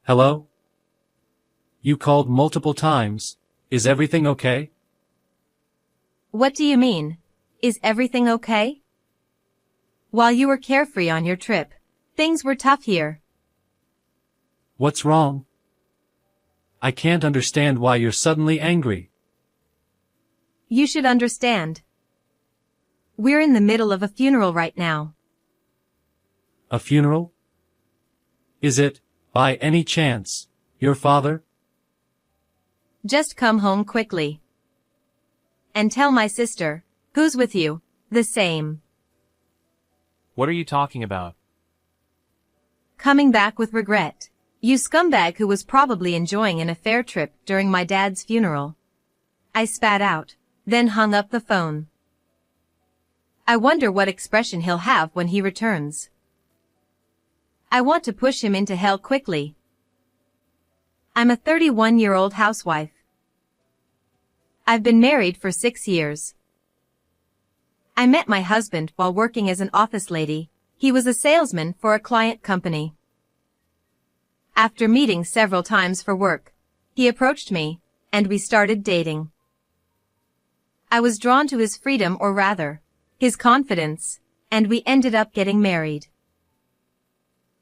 Hello? You called multiple times. Is everything okay? What do you mean? Is everything okay? While you were carefree on your trip, things were tough here. What's wrong? I can't understand why you're suddenly angry. You should understand. We're in the middle of a funeral right now. A funeral? Is it, by any chance, your father? Just come home quickly. And tell my sister, who's with you, the same. What are you talking about? Coming back with regret. You scumbag who was probably enjoying an affair trip during my dad's funeral. I spat out, then hung up the phone. I wonder what expression he'll have when he returns. I want to push him into hell quickly. I'm a 31-year-old housewife. I've been married for 6 years. I met my husband while working as an office lady. He was a salesman for a client company. After meeting several times for work, he approached me, and we started dating. I was drawn to his freedom, or rather, his confidence, and we ended up getting married.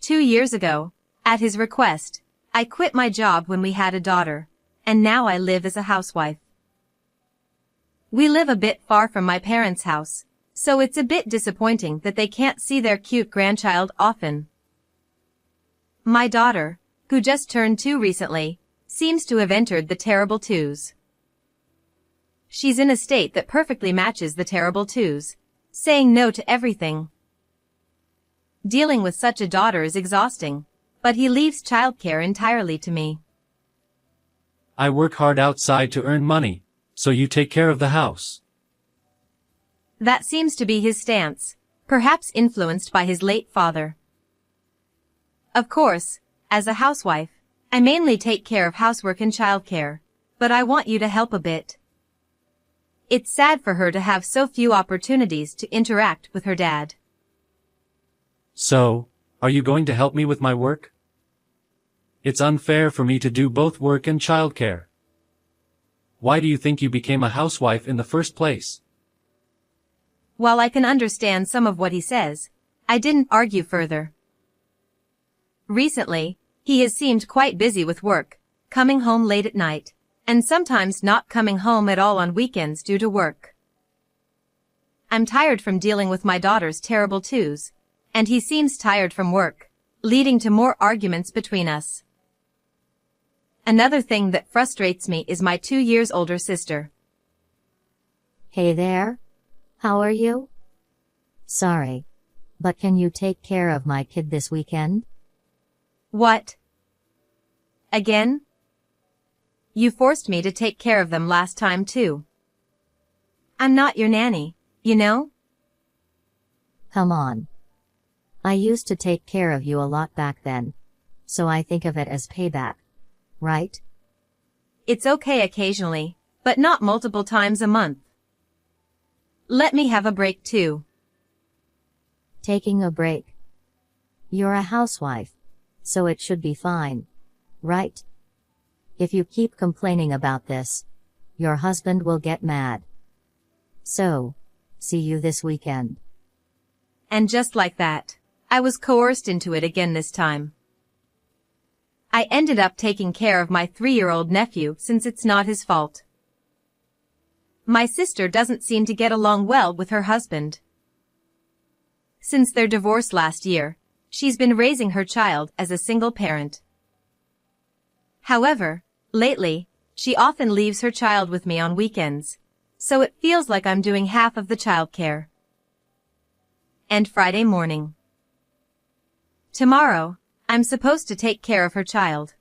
2 years ago, at his request, I quit my job when we had a daughter, and now I live as a housewife. We live a bit far from my parents' house, so it's a bit disappointing that they can't see their cute grandchild often. My daughter, who just turned 2 recently, seems to have entered the terrible 2s. She's in a state that perfectly matches the terrible 2s, saying no to everything. Dealing with such a daughter is exhausting, but he leaves childcare entirely to me. I work hard outside to earn money, so you take care of the house. That seems to be his stance, perhaps influenced by his late father. Of course, as a housewife, I mainly take care of housework and childcare, but I want you to help a bit. It's sad for her to have so few opportunities to interact with her dad. So, are you going to help me with my work? It's unfair for me to do both work and childcare. Why do you think you became a housewife in the first place? While I can understand some of what he says, I didn't argue further. Recently, he has seemed quite busy with work, coming home late at night, and sometimes not coming home at all on weekends due to work. I'm tired from dealing with my daughter's terrible 2s, and he seems tired from work, leading to more arguments between us. Another thing that frustrates me is my 2 years older sister. Hey there. How are you? Sorry. But can you take care of my kid this weekend? What? Again? You forced me to take care of them last time too. I'm not your nanny, you know? Come on. I used to take care of you a lot back then, so I think of it as payback. Right? It's okay occasionally, but not multiple times a month. Let me have a break too. Taking a break. You're a housewife, so it should be fine, right? If you keep complaining about this, your husband will get mad. So, see you this weekend. And just like that, I was coerced into it again this time. I ended up taking care of my 3-year-old nephew since it's not his fault. My sister doesn't seem to get along well with her husband. Since their divorce last year, she's been raising her child as a single parent. However, lately, she often leaves her child with me on weekends, so it feels like I'm doing half of the childcare. And Friday morning. Tomorrow, I'm supposed to take care of her child.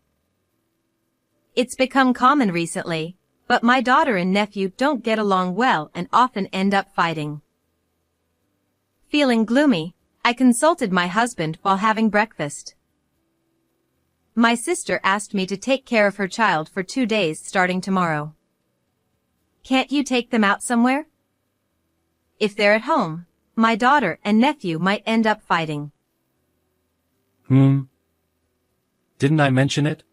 It's become common recently, but my daughter and nephew don't get along well and often end up fighting. Feeling gloomy, I consulted my husband while having breakfast. My sister asked me to take care of her child for 2 days starting tomorrow. Can't you take them out somewhere? If they're at home, my daughter and nephew might end up fighting. Didn't I mention it?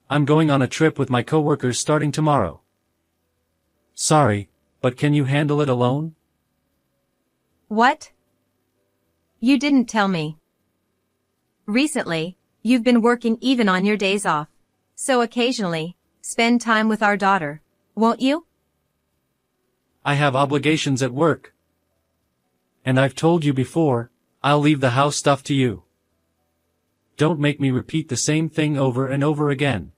I'm going on a trip with my coworkers starting tomorrow. Sorry, but can you handle it alone? What? You didn't tell me. Recently, you've been working even on your days off. So occasionally, spend time with our daughter, won't you? I have obligations at work. And I've told you before, I'll leave the house stuff to you. Don't make me repeat the same thing over and over again.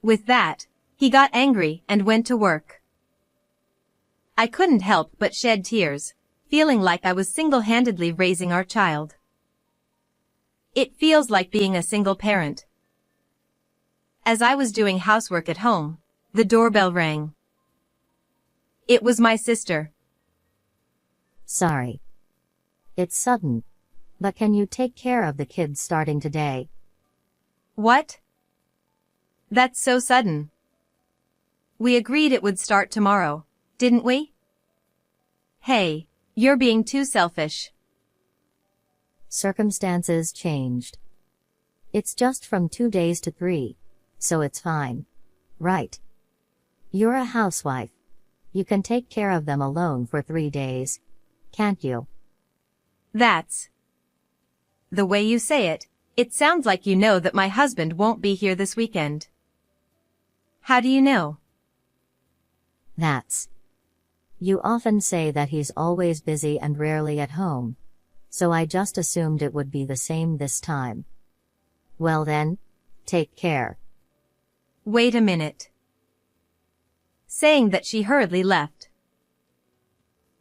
With that, he got angry and went to work. I couldn't help but shed tears, feeling like I was single-handedly raising our child. It feels like being a single parent. As I was doing housework at home, the doorbell rang. It was my sister. Sorry. It's sudden. But can you take care of the kids starting today? What? That's so sudden. We agreed it would start tomorrow, didn't we? Hey, you're being too selfish. Circumstances changed. It's just from 2 days to 3, so it's fine. Right. You're a housewife. You can take care of them alone for 3 days. Can't you? That's... The way you say it, it sounds like you know that my husband won't be here this weekend. How do you know? That's. You often say that he's always busy and rarely at home. So I just assumed it would be the same this time. Well then, take care. Wait a minute. Saying that she hurriedly left.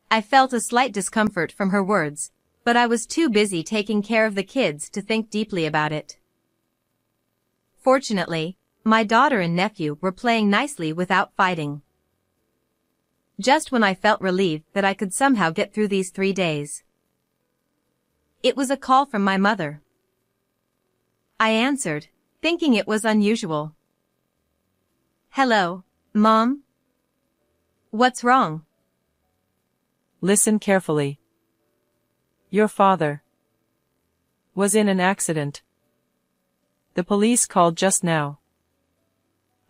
I felt a slight discomfort from her words, but I was too busy taking care of the kids to think deeply about it. Fortunately, my daughter and nephew were playing nicely without fighting. Just when I felt relieved that I could somehow get through these 3 days. It was a call from my mother. I answered, thinking it was unusual. Hello, Mom? What's wrong? Listen carefully. Your father was in an accident. The police called just now.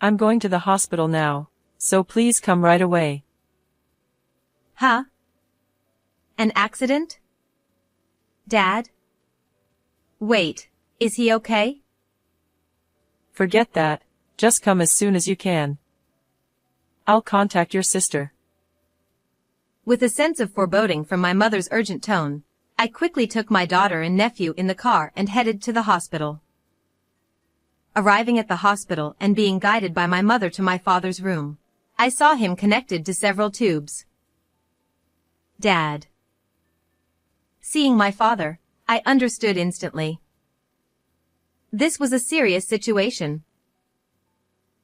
I'm going to the hospital now, so please come right away. Huh? An accident? Dad? Wait, is he okay? Forget that, just come as soon as you can. I'll contact your sister. With a sense of foreboding from my mother's urgent tone, I quickly took my daughter and nephew in the car and headed to the hospital. Arriving at the hospital and being guided by my mother to my father's room, I saw him connected to several tubes. Dad. Seeing my father, I understood instantly. This was a serious situation.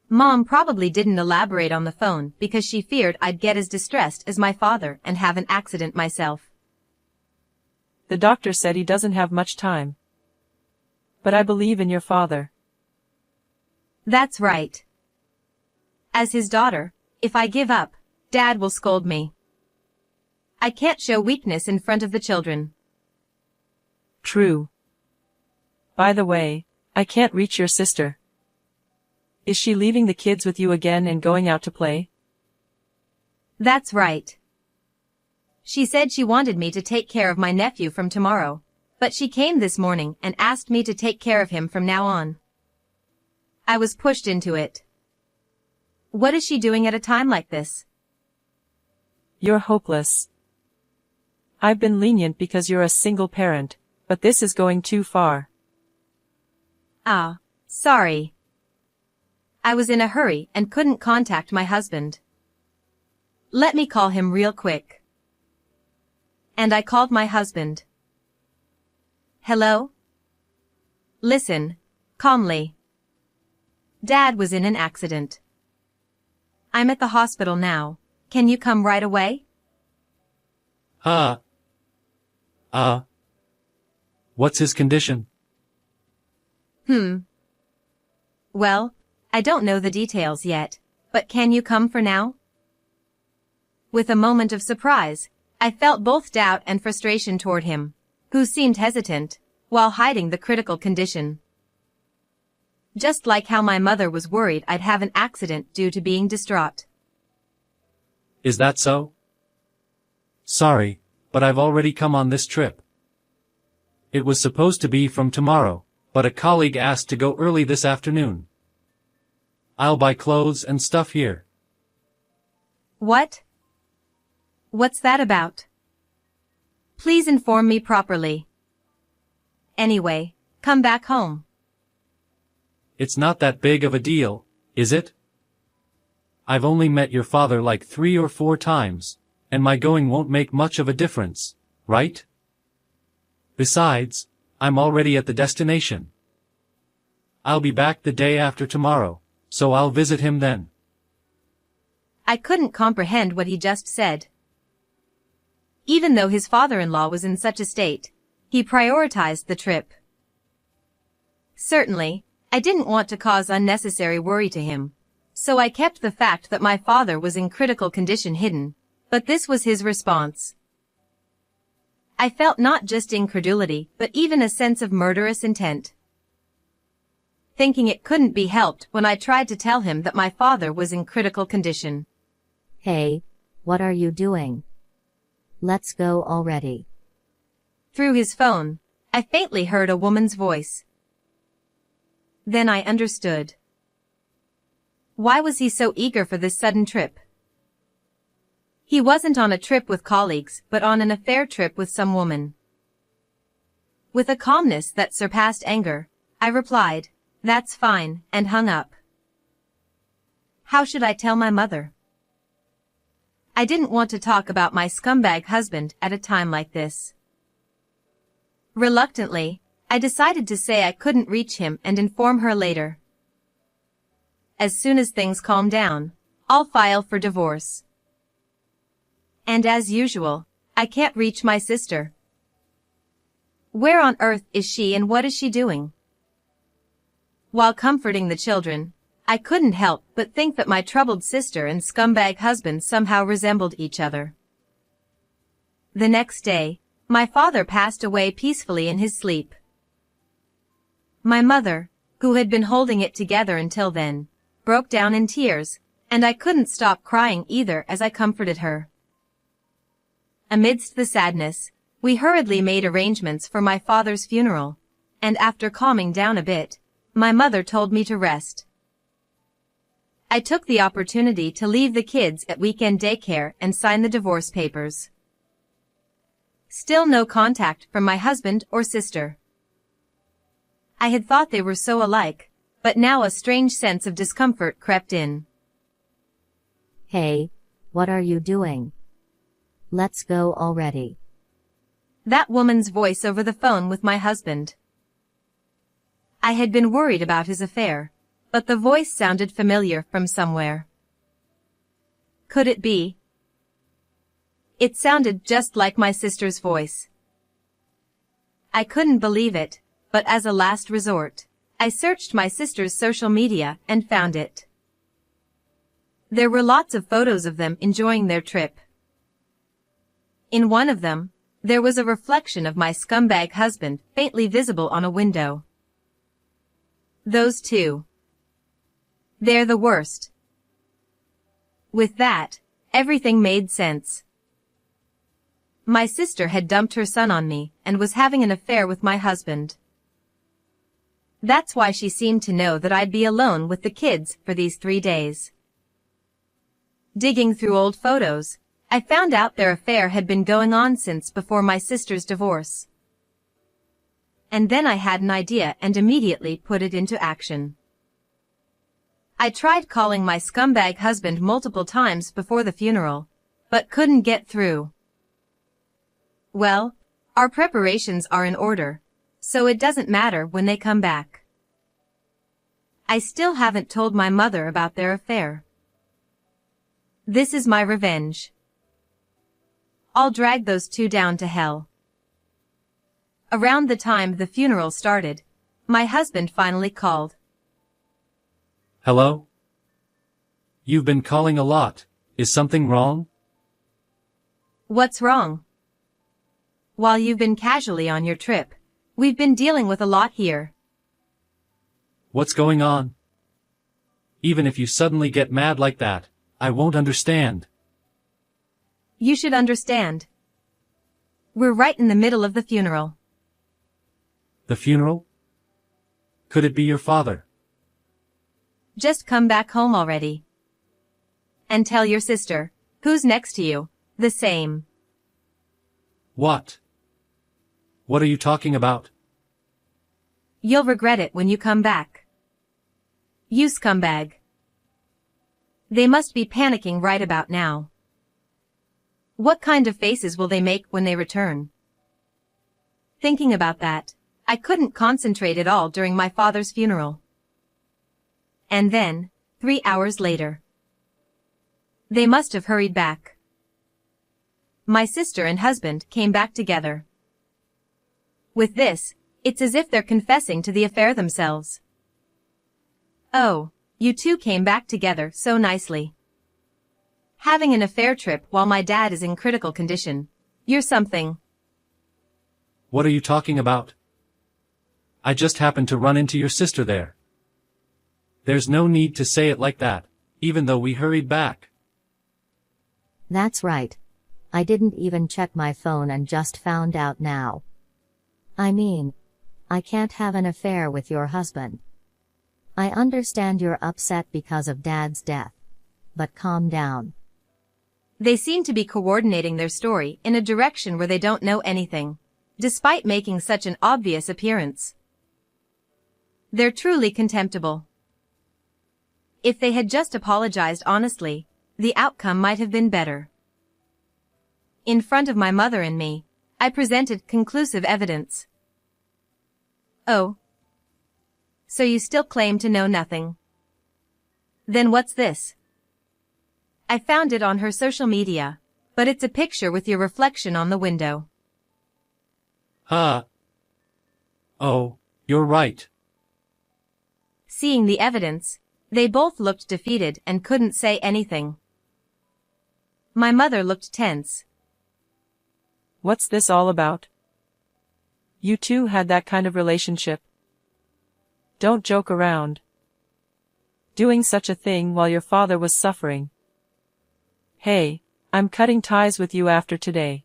Mom probably didn't elaborate on the phone because she feared I'd get as distressed as my father and have an accident myself. The doctor said he doesn't have much time. But I believe in your father. That's right. As his daughter, if I give up, Dad will scold me. I can't show weakness in front of the children. True. By the way, I can't reach your sister. Is she leaving the kids with you again and going out to play? That's right. She said she wanted me to take care of my nephew from tomorrow, but she came this morning and asked me to take care of him from now on. I was pushed into it. What is she doing at a time like this? You're hopeless. I've been lenient because you're a single parent, but this is going too far. Ah, sorry. I was in a hurry and couldn't contact my husband. Let me call him real quick. And I called my husband. Hello? Listen, calmly. Dad was in an accident. I'm at the hospital now. Can you come right away? What's his condition? Well, I don't know the details yet, but can you come for now? With a moment of surprise, I felt both doubt and frustration toward him, who seemed hesitant, while hiding the critical condition. Just like how my mother was worried I'd have an accident due to being distraught. Is that so? Sorry, but I've already come on this trip. It was supposed to be from tomorrow, but a colleague asked to go early this afternoon. I'll buy clothes and stuff here. What? What's that about? Please inform me properly. Anyway, come back home. It's not that big of a deal, is it? I've only met your father like 3 or 4 times, and my going won't make much of a difference, right? Besides, I'm already at the destination. I'll be back the day after tomorrow, so I'll visit him then. I couldn't comprehend what he just said. Even though his father-in-law was in such a state, he prioritized the trip. Certainly, I didn't want to cause unnecessary worry to him, so I kept the fact that my father was in critical condition hidden, but this was his response. I felt not just incredulity, but even a sense of murderous intent. Thinking it couldn't be helped when I tried to tell him that my father was in critical condition. Hey, what are you doing? Let's go already. Through his phone, I faintly heard a woman's voice. Then I understood. Why was he so eager for this sudden trip? He wasn't on a trip with colleagues, but on an affair trip with some woman. With a calmness that surpassed anger, I replied, "That's fine," and hung up. How should I tell my mother? I didn't want to talk about my scumbag husband at a time like this. Reluctantly, I decided to say I couldn't reach him and inform her later. As soon as things calm down, I'll file for divorce. And as usual, I can't reach my sister. Where on earth is she and what is she doing? While comforting the children, I couldn't help but think that my troubled sister and scumbag husband somehow resembled each other. The next day, my father passed away peacefully in his sleep. My mother, who had been holding it together until then, broke down in tears, and I couldn't stop crying either as I comforted her. Amidst the sadness, we hurriedly made arrangements for my father's funeral, and after calming down a bit, my mother told me to rest. I took the opportunity to leave the kids at weekend daycare and sign the divorce papers. Still no contact from my husband or sister. I had thought they were so alike, but now a strange sense of discomfort crept in. Hey, what are you doing? Let's go already. That woman's voice over the phone with my husband. I had been worried about his affair, but the voice sounded familiar from somewhere. Could it be? It sounded just like my sister's voice. I couldn't believe it, but as a last resort, I searched my sister's social media and found it. There were lots of photos of them enjoying their trip. In one of them, there was a reflection of my scumbag husband faintly visible on a window. Those two. They're the worst. With that, everything made sense. My sister had dumped her son on me and was having an affair with my husband. That's why she seemed to know that I'd be alone with the kids for these 3 days. Digging through old photos, I found out their affair had been going on since before my sister's divorce. And then I had an idea and immediately put it into action. I tried calling my scumbag husband multiple times before the funeral, but couldn't get through. Well, our preparations are in order, so it doesn't matter when they come back. I still haven't told my mother about their affair. This is my revenge. I'll drag those two down to hell. Around the time the funeral started, my husband finally called. Hello? You've been calling a lot. Is something wrong? What's wrong? While you've been casually on your trip, We've been dealing with a lot here. What's going on? Even if you suddenly get mad like that, I won't understand. You should understand. We're right in the middle of the funeral. The funeral? Could it be your father? Just come back home already. And tell your sister, who's next to you, the same. What? What are you talking about? You'll regret it when you come back. You scumbag. They must be panicking right about now. What kind of faces will they make when they return? Thinking about that, I couldn't concentrate at all during my father's funeral. And then, 3 hours later. They must have hurried back. My sister and husband came back together. With this, it's as if they're confessing to the affair themselves. Oh, you two came back together so nicely. Having an affair trip while my dad is in critical condition. You're something. What are you talking about? I just happened to run into your sister there. There's no need to say it like that, even though we hurried back. That's right. I didn't even check my phone and just found out now. I mean, I can't have an affair with your husband. I understand you're upset because of Dad's death. But calm down. They seem to be coordinating their story in a direction where they don't know anything, despite making such an obvious appearance. They're truly contemptible. If they had just apologized honestly, the outcome might have been better. In front of my mother and me, I presented conclusive evidence. Oh. So you still claim to know nothing? Then what's this? I found it on her social media, but it's a picture with your reflection on the window. Huh? Oh, you're right. Seeing the evidence, they both looked defeated and couldn't say anything. My mother looked tense. What's this all about? You two had that kind of relationship. Don't joke around. Doing such a thing while your father was suffering. Hey, I'm cutting ties with you after today.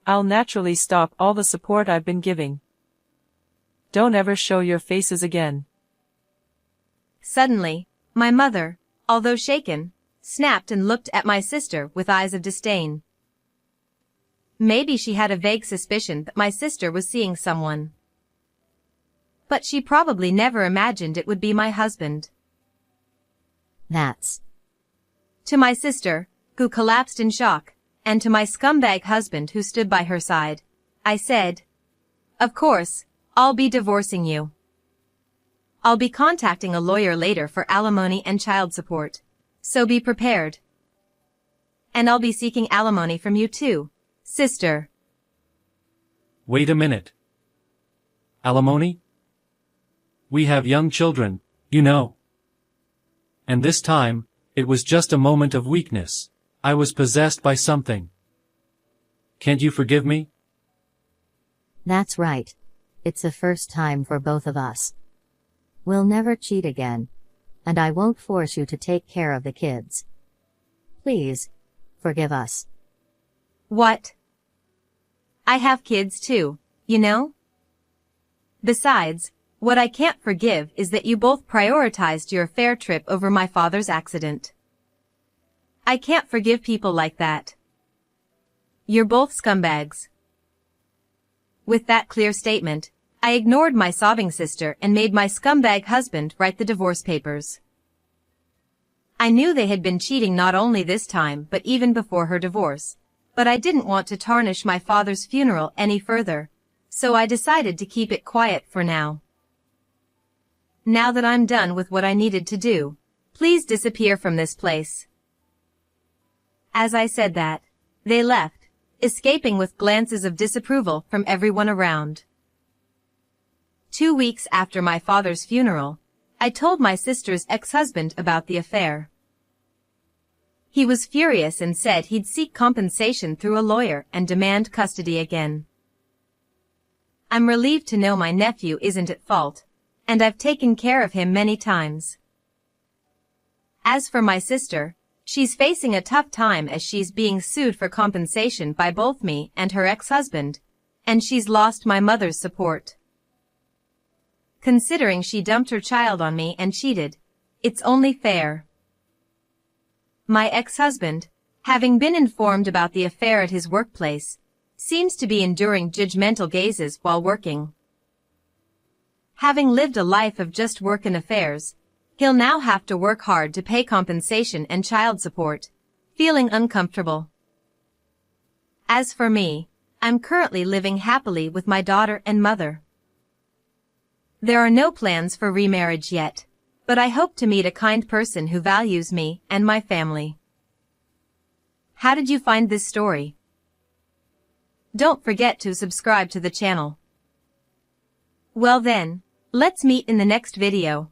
I'll naturally stop all the support I've been giving. Don't ever show your faces again. Suddenly, my mother, although shaken, snapped and looked at my sister with eyes of disdain. Maybe she had a vague suspicion that my sister was seeing someone. But she probably never imagined it would be my husband. That's. To my sister, who collapsed in shock, and to my scumbag husband who stood by her side, I said, "Of course, I'll be divorcing you. I'll be contacting a lawyer later for alimony and child support, so be prepared. And I'll be seeking alimony from you too, sister." Wait a minute. Alimony? We have young children, you know. And this time, it was just a moment of weakness. I was possessed by something. Can't you forgive me? That's right. It's the first time for both of us. We'll never cheat again. And I won't force you to take care of the kids. Please, forgive us. What? I have kids too, you know? Besides, what I can't forgive is that you both prioritized your affair trip over my father's accident. I can't forgive people like that. You're both scumbags. With that clear statement, I ignored my sobbing sister and made my scumbag husband write the divorce papers. I knew they had been cheating not only this time but even before her divorce, but I didn't want to tarnish my father's funeral any further, so I decided to keep it quiet for now. Now that I'm done with what I needed to do, please disappear from this place. As I said that, they left, escaping with glances of disapproval from everyone around. 2 weeks after my father's funeral, I told my sister's ex-husband about the affair. He was furious and said he'd seek compensation through a lawyer and demand custody again. I'm relieved to know my nephew isn't at fault, and I've taken care of him many times. As for my sister, she's facing a tough time as she's being sued for compensation by both me and her ex-husband, and she's lost my mother's support. Considering she dumped her child on me and cheated, it's only fair. My ex-husband, having been informed about the affair at his workplace, seems to be enduring judgmental gazes while working. Having lived a life of just work and affairs, he'll now have to work hard to pay compensation and child support, feeling uncomfortable. As for me, I'm currently living happily with my daughter and mother. There are no plans for remarriage yet, but I hope to meet a kind person who values me and my family. How did you find this story? Don't forget to subscribe to the channel. Well then, let's meet in the next video.